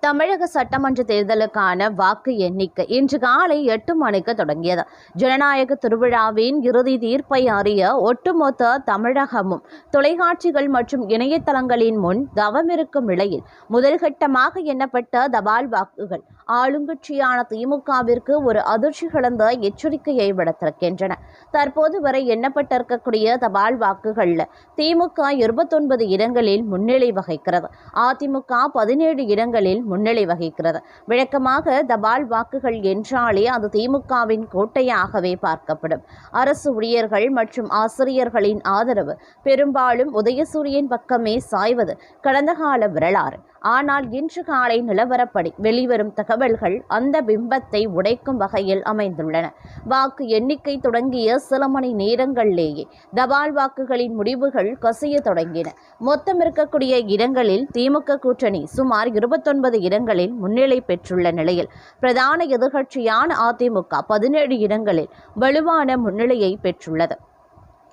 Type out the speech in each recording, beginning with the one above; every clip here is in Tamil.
தமிழக சட்டமன்ற தேர்தலுக்கான வாக்கு எண்ணிக்கை இன்று காலை 8 மணிக்கு தொடங்கியது. ஜனநாயக திருவிழாவின் இறுதி தீர்ப்பை அறிய ஒட்டுமொத்த தமிழகமும் தொலைக்காட்சிகள் மற்றும் இணையதளங்களின் முன் தவமிருக்கும் நிலையில் முதல்கட்டமாக எண்ணப்பட்ட தபால் வாக்குகள் ஆளுங்கட்சியான திமுகவிற்கு ஒரு அதிர்ச்சி கலந்த எச்சரிக்கையை விடுத்திருக்கின்றன. தற்போது வரை எண்ணப்பட்டிருக்கக்கூடிய தபால் வாக்குகள்ல திமுக 29 இடங்களில் முன்னிலை வகிக்கிறது. அதிமுக 17 இடங்களில் முன்னிலை வகிக்கிறது. வழக்கமாக தபால் வாக்குகள் என்றாலே அது திமுகவின் கோட்டையாகவே பார்க்கப்படும். அரசு ஊழியர்கள் மற்றும் ஆசிரியர்களின் ஆதரவு பெரும்பாலும் உதயசூரியன் பக்கமே சாய்வது கடந்த கால வரலாறு. ஆனால் இன்று காலை நிலவரப்படி வெளிவரும் தகவல்கள் அந்த பிம்பத்தை உடைக்கும் வகையில் அமைந்துள்ளன. வாக்கு எண்ணிக்கை தொடங்கிய சில மணி நேரங்களிலேயே தபால் வாக்குகளின் முடிவுகள் கசிய தொடங்கின. மொத்தம் இருக்கக்கூடிய இடங்களில் திமுக கூட்டணி சுமார் 29 இடங்களில் முன்னிலை பெற்றுள்ள நிலையில் பிரதான எதிர்க்கட்சியான அதிமுக 17 இடங்களில் வலுவான முன்னிலையை பெற்றுள்ளது.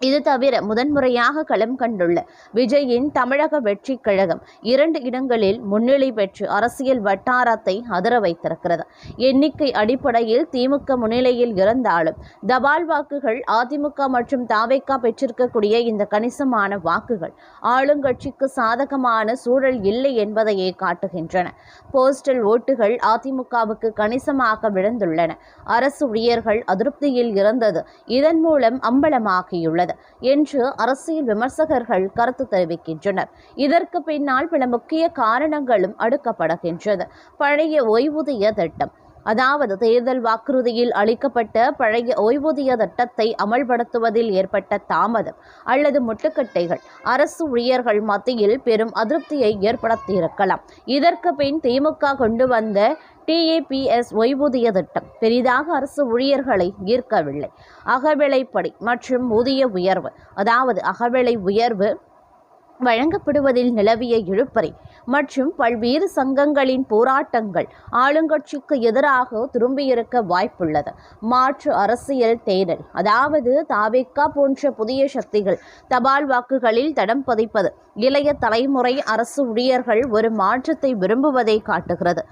இது தவிர முதன்முறையாக களம் கண்டுள்ள விஜயின் தமிழக வெற்றி கழகம் 2 இடங்களில் முன்னிலை பெற்று அரசியல் வட்டாரத்தை அதிர வைத்திருக்கிறது. எண்ணிக்கை அடிப்படையில் திமுக முன்னிலையில் இருந்தாலும் தபால் வாக்குகள் அதிமுக மற்றும் தவேக பெற்றிருக்கக்கூடிய இந்த கணிசமான வாக்குகள் ஆளுங்கட்சிக்கு சாதகமான சூழல் இல்லை என்பதையே காட்டுகின்றன. போஸ்டல் ஓட்டுகள் அதிமுகவுக்கு கணிசமாக விழுந்துள்ளன. அரசு ஊழியர்கள் அதிருப்தியில் இருந்தது இதன் மூலம் அம்பலமாகியுள்ளது என்று அரசியல் விமர்சகர்கள் கருத்து தெரிவிக்கின்றனர். இதற்கு பின்னால் பல முக்கிய காரணங்களும் அடுக்கப்படுகின்றது. பழைய ஓய்வூதிய திட்டம், அதாவது தேர்தல் வாக்குறுதியில் அளிக்கப்பட்ட பழைய ஓய்வூதிய திட்டத்தை அமல்படுத்துவதில் ஏற்பட்ட தாமதம் அல்லது முட்டுக்கட்டைகள் அரசு ஊழியர்கள் மத்தியில் பெரும் அதிருப்தியை ஏற்படுத்தியிருக்கலாம். இதற்கு பின் திமுக கொண்டு வந்த TAPS ஓய்வூதிய திட்டம் பெரிதாக அரசு ஊழியர்களை ஈர்க்கவில்லை. அகவிலைப்படி மற்றும் ஊதிய உயர்வு, அதாவது அகவிலை உயர்வு வழங்கப்படுவதில் நிலவிய இழுபறி மற்றும் பல்வேறு சங்கங்களின் போராட்டங்கள் ஆளுங்கட்சிக்கு எதிராக திரும்பியிருக்க வாய்ப்புள்ளது. மாற்று அரசியல் தேடல், அதாவது தவேக போன்ற புதிய சக்திகள் தபால் வாக்குகளில் தடம் பதிப்பது இளைய தலைமுறை அரசு ஊழியர்கள் ஒரு மாற்றத்தை விரும்புவதை காட்டுகிறது.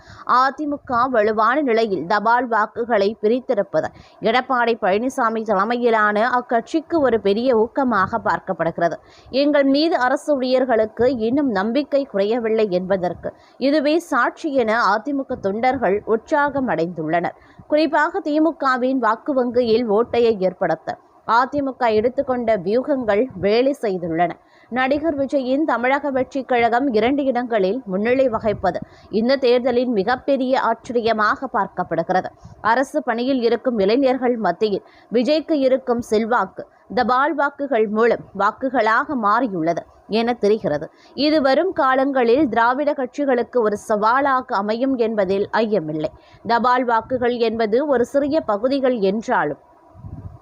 அதிமுக வலுவான நிலையில் தபால் வாக்குகளை பிரித்திருப்பது எடப்பாடி பழனிசாமி தலைமையிலான அக்கட்சிக்கு ஒரு பெரிய ஊக்கமாக பார்க்கப்படுகிறது. எங்கள் மீது அரசு ஊழியர்களுக்கு இன்னும் நம்பிக்கை குறையவில்லை என்பதற்கு இதுவே சாட்சி என அதிமுக தொண்டர்கள் உற்சாகம் அடைந்துள்ளனர். குறிப்பாக திமுகவின் வாக்கு வங்கியில் ஓட்டையை ஏற்படுத்த அதிமுக எடுத்துக்கொண்ட வியூகங்கள் வேலை செய்துள்ளன. நடிகர் விஜயின் தமிழக வெற்றி கழகம் 2 இடங்களில் முன்னிலை வகிப்பது இந்த தேர்தலின் மிகப்பெரிய ஆச்சரியமாக பார்க்கப்படுகிறது. அரசு பணியில் இருக்கும் இளைஞர்கள் மத்தியில் விஜய்க்கு இருக்கும் செல்வாக்கு தபால் வாக்குகள் மூலம் வாக்குகளாக மாறியுள்ளது என தெரிகிறது. இது வரும் காலங்களில் திராவிட கட்சிகளுக்கு ஒரு சவாலாக அமையும் என்பதில் ஐயமில்லை. தபால் வாக்குகள் என்பது ஒரு சிறிய பகுதிகள் என்றாலும்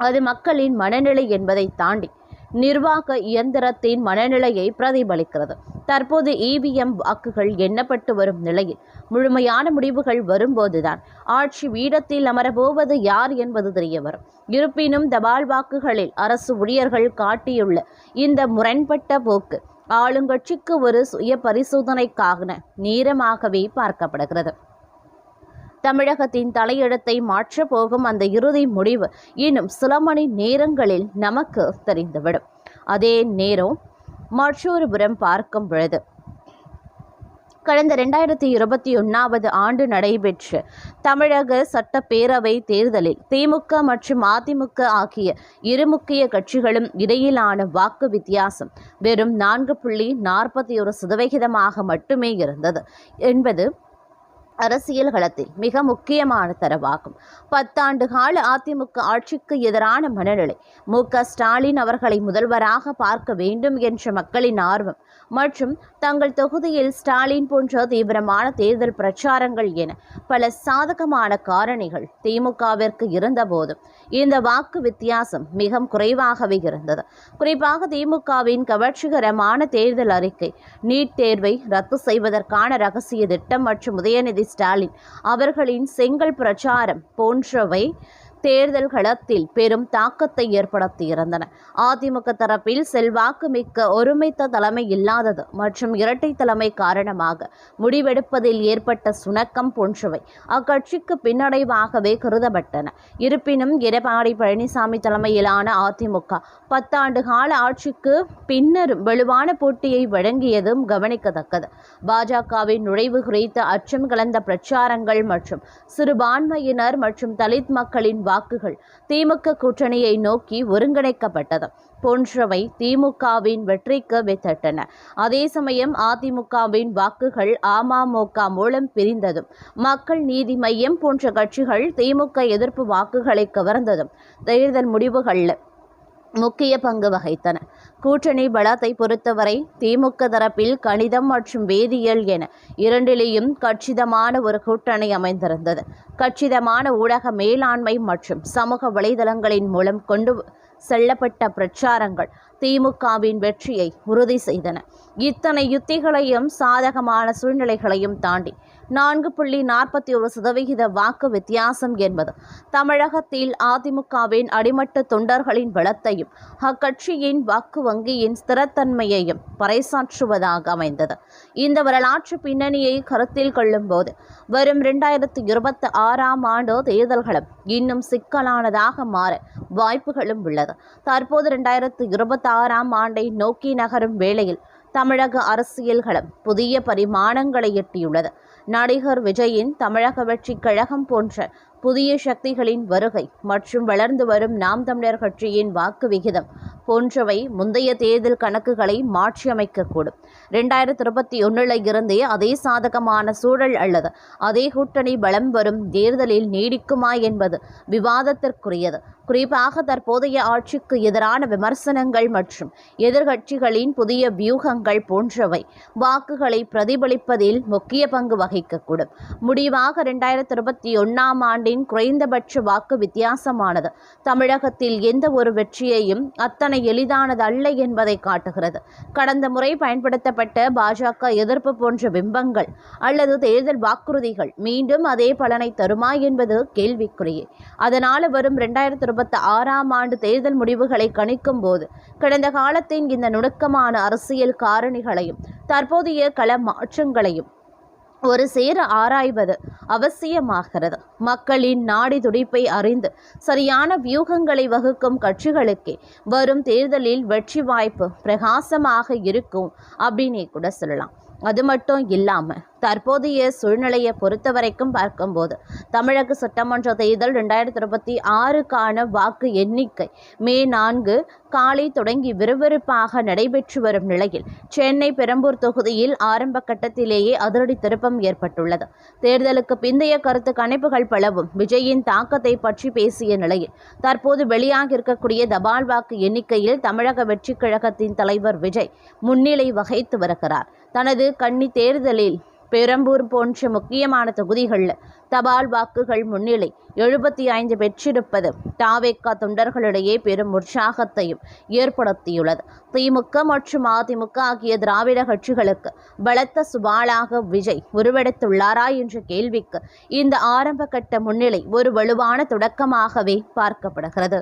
அது மக்களின் மனநிலை என்பதை தாண்டி நிர்வாக இயந்திரத்தின் மனநிலையை பிரதிபலிக்கிறது. தற்போது EVM வாக்குகள் எண்ணப்பட்டு வரும் நிலையில் முழுமையான முடிவுகள் வரும்போதுதான் ஆட்சி பீடத்தில் அமரப்போவது யார் என்பது தெரிய வரும். இருப்பினும் தபால் வாக்குகளில் அரசு ஊழியர்கள் காட்டியுள்ள இந்த முரண்பட்ட போக்கு ஆளுங்கட்சிக்கு ஒரு சுய பரிசோதனைக்கான நேரமாகவே பார்க்கப்படுகிறது. தமிழகத்தின் தலையெழுத்தை மாற்றப் போகும் அந்த இறுதி முடிவு இன்னும் சில மணி நேரங்களில் நமக்கு தெரிந்துவிடும். அதே நேரம் மற்றொரு புறம் பார்க்கும் பொழுது கடந்த 2021 ஆண்டு நடைபெற்ற தமிழக சட்டப்பேரவை தேர்தலில் திமுக மற்றும் அதிமுக ஆகிய இரு முக்கிய கட்சிகளும் இடையிலான வாக்கு வித்தியாசம் வெறும் 4.41% மட்டுமே இருந்தது என்பது அரசியல் களத்தில் மிக முக்கியமான தரவாகும். 10 ஆண்டு கால அதிமுக ஆட்சிக்கு எதிரான மனநிலை, மு.க.ஸ்டாலின் அவர்களை முதல்வராக பார்க்க வேண்டும் என்ற மக்களின் ஆர்வம் மற்றும் தங்கள் தொகுதியில் ஸ்டாலின் போன்ற தீவிரமான தேர்தல் பிரச்சாரங்கள் என பல சாதகமான காரணிகள் திமுகவிற்கு இருந்தபோதும் இந்த வாக்கு வித்தியாசம் மிக குறைவாகவே இருந்தது. குறிப்பாக திமுகவின் கவர்ச்சிகரமான தேர்தல் அறிக்கை, நீட் தேர்வை ரத்து செய்வதற்கான ரகசிய திட்டம் மற்றும் உதயநிதி ஸ்டாலின் அவர்களின் செங்கல் பிரச்சாரம் போன்றவை தேர்தல் களத்தில் பெரும் தாக்கத்தை ஏற்படுத்தியிருந்தன. அதிமுக தரப்பில் செல்வாக்கு மிக்க ஒருமித்த தலைமை இல்லாதது மற்றும் இரட்டை தலைமை காரணமாக முடிவெடுப்பதில் ஏற்பட்ட சுணக்கம் போன்றவை அக்கட்சிக்கு பின்னடைவாகவே கருதப்பட்டன. இருப்பினும் எடப்பாடி பழனிசாமி தலைமையிலான அதிமுக 10 ஆண்டு கால ஆட்சிக்கு பின்னரும் வலுவான போட்டியை வழங்கியதும் கவனிக்கத்தக்கது. பாஜகவின் நுழைவு குறித்த அச்சம் கலந்த பிரச்சாரங்கள் மற்றும் சிறுபான்மையினர் மற்றும் தலித் மக்களின் வாக்குகள் திமுக கூட்டணியை நோக்கி ஒருங்கிணைக்கப்பட்டது போன்றவை திமுகவின் வெற்றிக்கு வித்திட்டன. அதே சமயம் அதிமுகவின் வாக்குகள் அமமுக மூலம் பிரிந்ததும் மக்கள் நீதி மய்யம் போன்ற கட்சிகள் திமுக எதிர்ப்பு வாக்குகளை கவர்ந்ததும் தேர்தல் முடிவுகளில் முக்கிய பங்கு வகித்தன. கூட்டணி பலத்தை பொறுத்தவரை திமுக தரப்பில் கணிதம் மற்றும் வேதியியல் என இரண்டிலேயும் கச்சிதமான ஒரு கூட்டணி அமைந்திருந்தது. கச்சிதமான ஊடக மேலாண்மை மற்றும் சமூக வலைதளங்களின் மூலம் கொண்டு செல்லப்பட்ட பிரச்சாரங்கள் திமுகவின் வெற்றியை உறுதி செய்தன. இத்தனை யுத்திகளையும் சாதகமான சூழ்நிலைகளையும் தாண்டி 4.41% வாக்கு வித்தியாசம் என்பது தமிழகத்தில் அதிமுகவின் அடிமட்ட தொண்டர்களின் பலத்தையும் அக்கட்சியின் வாக்கு வங்கியின் ஸ்திரத்தன்மையையும் பறைசாற்றுவதாக அமைந்தது. இந்த வரலாற்று பின்னணியை கருத்தில் கொள்ளும்போது வரும் 2026ஆம் ஆண்டு தேர்தல்களும் இன்னும் சிக்கலானதாக மாற வாய்ப்புகளும் உள்ளது. தற்போது 2026ஆம் ஆண்டை நோக்கி நகரும் வேளையில் தமிழக அரசியல்களம் புதிய பரிமாணங்களை எட்டியுள்ளது. நடிகர் விஜயின் தமிழக வெற்றி கழகம் போன்ற புதிய சக்திகளின் வருகை மற்றும் வளர்ந்து வரும் நாம் தமிழர் கட்சியின் வாக்கு விகிதம் போன்றவை முந்தைய தேர்தல் கணக்குகளை மாற்றியமைக்கக்கூடும். 2021 இருந்தே அதே சாதகமான சூழல் அல்லது அதே கூட்டணி பலம் வரும் தேர்தலில் நீடிக்குமா என்பது விவாதத்திற்குரியது. குறிப்பாக தற்போதைய ஆட்சிக்கு எதிரான விமர்சனங்கள் மற்றும் எதிர்க்கட்சிகளின் புதிய வியூகங்கள் போன்றவை வாக்குகளை பிரதிபலிப்பதில் முக்கிய பங்கு வகிக்கக்கூடும். முடிவாக 2021ஆம் ஆண்டின் குறைந்தபட்ச வாக்கு வித்தியாசமானது தமிழகத்தில் எந்த ஒரு வெற்றியையும் அத்தனை எளிதானது அல்ல என்பதை காட்டுகிறது. கடந்த முறை பயன்படுத்தப்பட்ட பாஜக எதிர்ப்பு போன்ற பிம்பங்கள் அல்லது தேர்தல் வாக்குறுதிகள் மீண்டும் அதே பலனை தருமா என்பது கேள்விக்குறியே. அதனால் வரும் 2026ஆம் ஆண்டு தேர்தல் முடிவுகளை கணிக்கும் போது கடந்த காலத்தின் இந்த நுணுக்கமான அரசியல் காரணிகளையும் தற்போதைய கள மாற்றங்களையும் ஒரு சேர ஆராய்வது அவசியமாகிறது. மக்களின் நாடி துடிப்பை அறிந்து சரியான வியூகங்களை வகுக்கும் கட்சிகளுக்கே வரும் தேர்தலில் வெற்றி வாய்ப்பு பிரகாசமாக இருக்கும் அப்படின்னே கூட சொல்லலாம். அது மட்டும் இல்லாமல் தற்போதைய சூழ்நிலையை பொறுத்த வரைக்கும் பார்க்கும்போது தமிழக சட்டமன்ற தேர்தல் 2026க்கான வாக்கு எண்ணிக்கை மே 4 காலை தொடங்கி விறுவிறுப்பாக நடைபெற்று வரும் நிலையில் சென்னை பெரம்பூர் தொகுதியில் ஆரம்ப கட்டத்திலேயே அதிரடி திருப்பம் ஏற்பட்டுள்ளது. தேர்தலுக்கு பிந்தைய கருத்து கணிப்புகள் பலவும் விஜயின் தாக்கத்தை பற்றி பேசிய நிலையில் தற்போது வெளியாக இருக்கக்கூடிய தபால் வாக்கு எண்ணிக்கையில் தமிழக வெற்றி கழகத்தின் தலைவர் விஜய் முன்னிலை வகித்து வருகிறார். தனது கன்னி தேர்தலில் பெரம்பூர் போன்ற முக்கியமான தொகுதிகளில் தபால் வாக்குகள் முன்னிலை 75 பெற்றிருப்பது தாவேகா தொண்டர்களிடையே பெரும் உற்சாகத்தையும் ஏற்படுத்தியுள்ளது. திமுக மற்றும் அதிமுக ஆகிய திராவிட கட்சிகளுக்கு பலத்த சுபாலாக விஜய் உருவெடுத்துள்ளாரா என்ற கேள்விக்கு இந்த ஆரம்ப கட்ட முன்னிலை ஒரு வலுவான தொடக்கமாகவே பார்க்கப்படுகிறது.